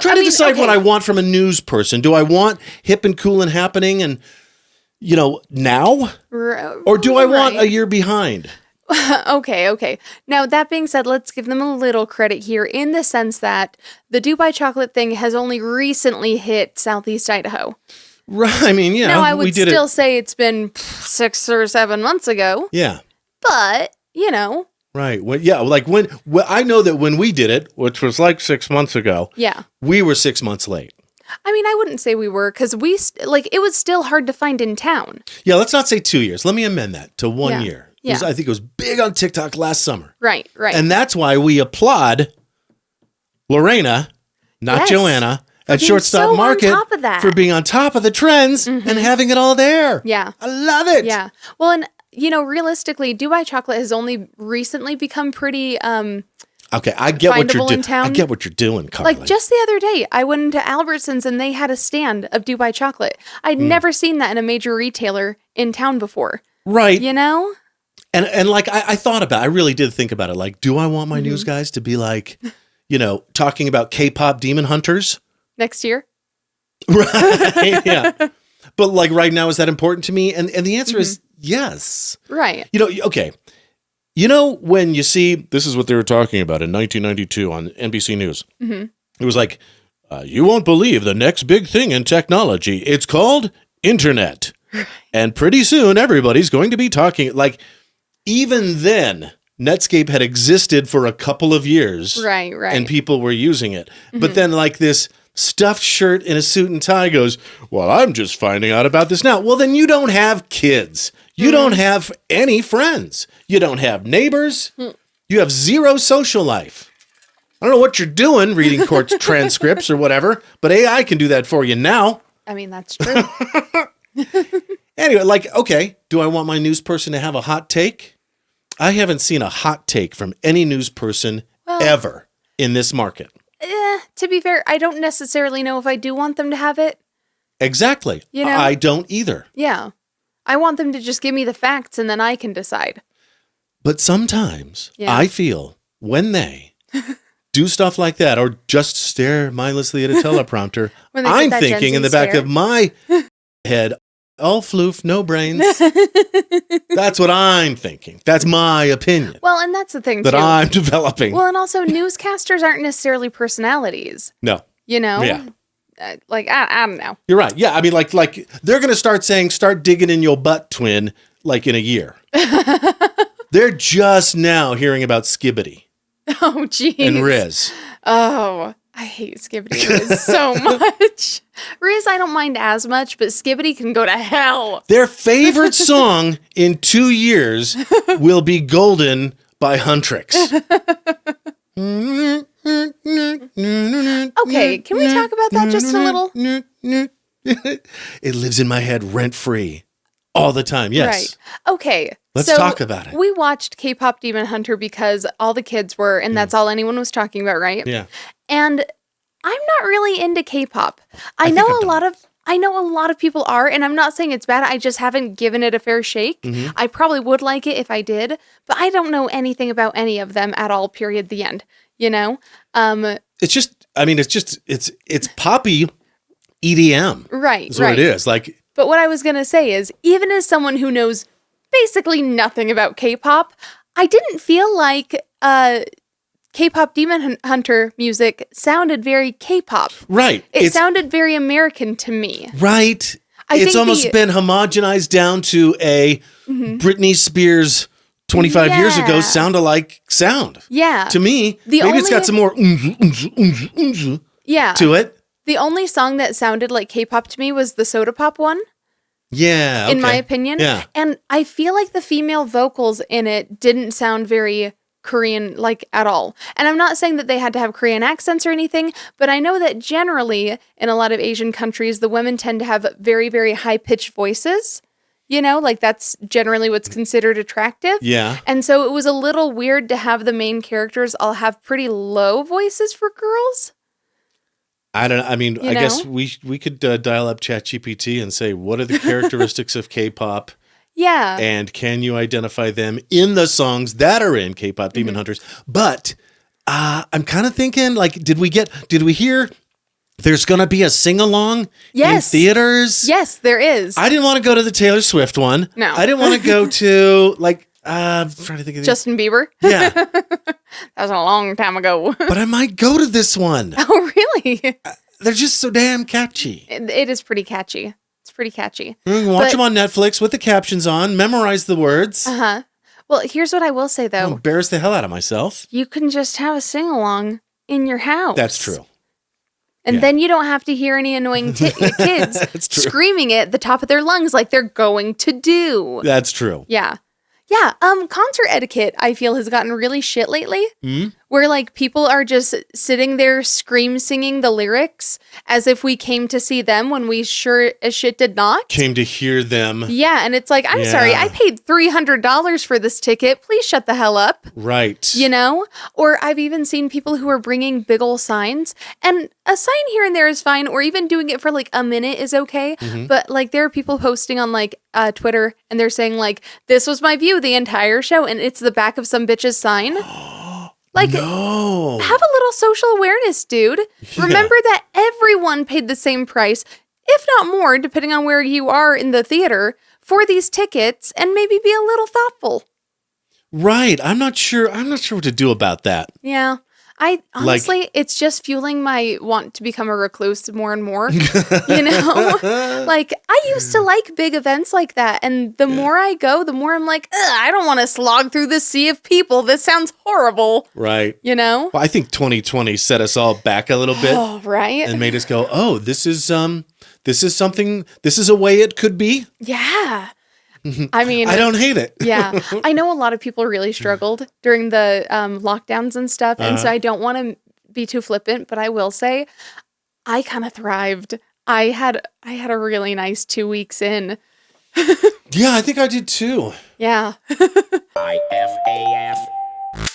trying to decide what I want from a news person. Do I want hip and cool and happening and, now? Or do I want a year behind? Okay. Now, that being said, let's give them a little credit here in the sense that the Dubai chocolate thing has only recently hit Southeast Idaho. Right. I mean, yeah. Now, I would still say it's been 6 or 7 months ago. Yeah. But, Right. Well, yeah. Like I know that when we did it, which was like 6 months ago. Yeah. We were 6 months late. I mean, I wouldn't say we were because it was still hard to find in town. Yeah. Let's not say 2 years. Let me amend that to 1 year. Yeah. I think it was big on TikTok last summer. Right. And that's why we applaud Lorena, not Joanna, at Shortstop Market for being on top of the trends and having it all there. Yeah. I love it. Yeah. Well, and, realistically, Dubai chocolate has only recently become pretty okay, I get what you're doing. I get what you're doing, Karley. Like just the other day, I went into Albertsons and they had a stand of Dubai chocolate. I'd never seen that in a major retailer in town before. Right. And like, I thought about it. I really did think about it. Like, do I want my news guys to be like, talking about K-pop demon hunters? Next year? Right. Yeah. But like right now, is that important to me? And the answer is yes. Right. Okay. When you see, this is what they were talking about in 1992 on NBC News. Mm-hmm. It was like, you won't believe the next big thing in technology. It's called internet. And pretty soon, everybody's going to be talking like, even then, Netscape had existed for a couple of years. Right. And people were using it. Mm-hmm. But then like this stuffed shirt in a suit and tie goes, well, I'm just finding out about this now. Well, then you don't have kids. You don't have any friends. You don't have neighbors. You have zero social life. I don't know what you're doing reading court transcripts or whatever, but AI can do that for you now. I mean, that's true. Anyway, okay, do I want my news person to have a hot take? I haven't seen a hot take from any news person ever in this market. To be fair, I don't necessarily know if I do want them to have it. Exactly. I don't either. Yeah. I want them to just give me the facts and then I can decide. But sometimes I feel when they do stuff like that or just stare mindlessly at a teleprompter, I'm thinking in the back of my head, all floof, no brains. That's what I'm thinking. That's my opinion. Well, and that's the thing, that I'm developing. Well, and also newscasters aren't necessarily personalities. No. Yeah. I don't know. You're right. Yeah, I mean, like they're going to start digging in your butt, twin, like in a year. They're just now hearing about Skibbity. Oh, geez. And Riz. Oh, I hate Skibbity and Riz so much. Riz, I don't mind as much, but Skibbity can go to hell. Their favorite song in 2 years will be Golden by Huntrix. Okay, can we talk about that just a little? It lives in my head rent-free all the time, yes. Right. Okay. Let's talk about it. We watched K-pop Demon Hunter because all the kids were, and that's all anyone was talking about, right? Yeah. And I'm not really into K-pop. I know a lot of people are, and I'm not saying it's bad. I just haven't given it a fair shake. Mm-hmm. I probably would like it if I did, but I don't know anything about any of them at all, period, the end. It's poppy EDM. Right. That's what it is. But what I was going to say is, even as someone who knows basically nothing about K-pop, I didn't feel like K-pop Demon Hunter music sounded very K-pop. Right. It sounded very American to me. Right. It's almost been homogenized down to a Britney Spears 25 years ago sound-alike sound. Yeah. To me, maybe it's got some more to it. The only song that sounded like K-pop to me was the Soda Pop one. Yeah, okay. In my opinion. Yeah. And I feel like the female vocals in it didn't sound very Korean, at all. And I'm not saying that they had to have Korean accents or anything, but I know that generally in a lot of Asian countries, the women tend to have very, very high-pitched voices. That's generally what's considered attractive. Yeah. And so it was a little weird to have the main characters all have pretty low voices for girls. I guess we could dial up ChatGPT and say, what are the characteristics of K-pop? Yeah. And can you identify them in the songs that are in K-pop Demon Hunters? But I'm kind of thinking, did we hear There's going to be a sing-along Yes. in theaters? Yes, there is. I didn't want to go to the Taylor Swift one. No. I didn't want to go to, like, I'm trying to think of Justin Bieber. Yeah. That was a long time ago. But I might go to this one. Oh, really? They're just so damn catchy. It is pretty catchy. It's pretty catchy. Watch them on Netflix with the captions on. Memorize the words. Uh-huh. Well, here's what I will say, though. I'll embarrass the hell out of myself. You can just have a sing-along in your house. That's true. And Yeah. then you don't have to hear any annoying kids screaming at the top of their lungs like they're going to do. That's true. Yeah. Yeah. Concert etiquette, I feel, has gotten really shit lately. Hmm? Where like people are just sitting there scream singing the lyrics as if we came to see them when we sure as shit did not. Came to hear them. Yeah, and it's like, I'm Yeah. sorry, I paid $300 for this ticket. Please shut the hell up. Right. You know? Or I've even seen people who are bringing big ol' signs, and a sign here and there is fine, or even doing it for like a minute is okay. Mm-hmm. But like there are people posting on like Twitter, and they're saying like, this was my view the entire show, and it's the back of some bitch's sign. Like, No. have a little social awareness, dude. Yeah. Remember that everyone paid the same price, if not more, depending on where you are in the theater, for these tickets, and maybe be a little thoughtful. Right. I'm not sure what to do about that. Yeah. I honestly, it's just fueling my want to become a recluse more and more. You know, like I used to like big events like that. And the more I go, the more I'm like, I don't want to slog through this sea of people. This sounds horrible. Right. You know? Well, I think 2020 set us all back a little bit Oh, right. and made us go, oh, this is something, this is a way it could be. Yeah. I mean, I don't hate it. yeah. I know a lot of people really struggled during the lockdowns and stuff. And so I don't want to be too flippant, but I will say I kind of thrived. I had a really nice 2 weeks in. Yeah, I think I did too. Yeah. IFAF.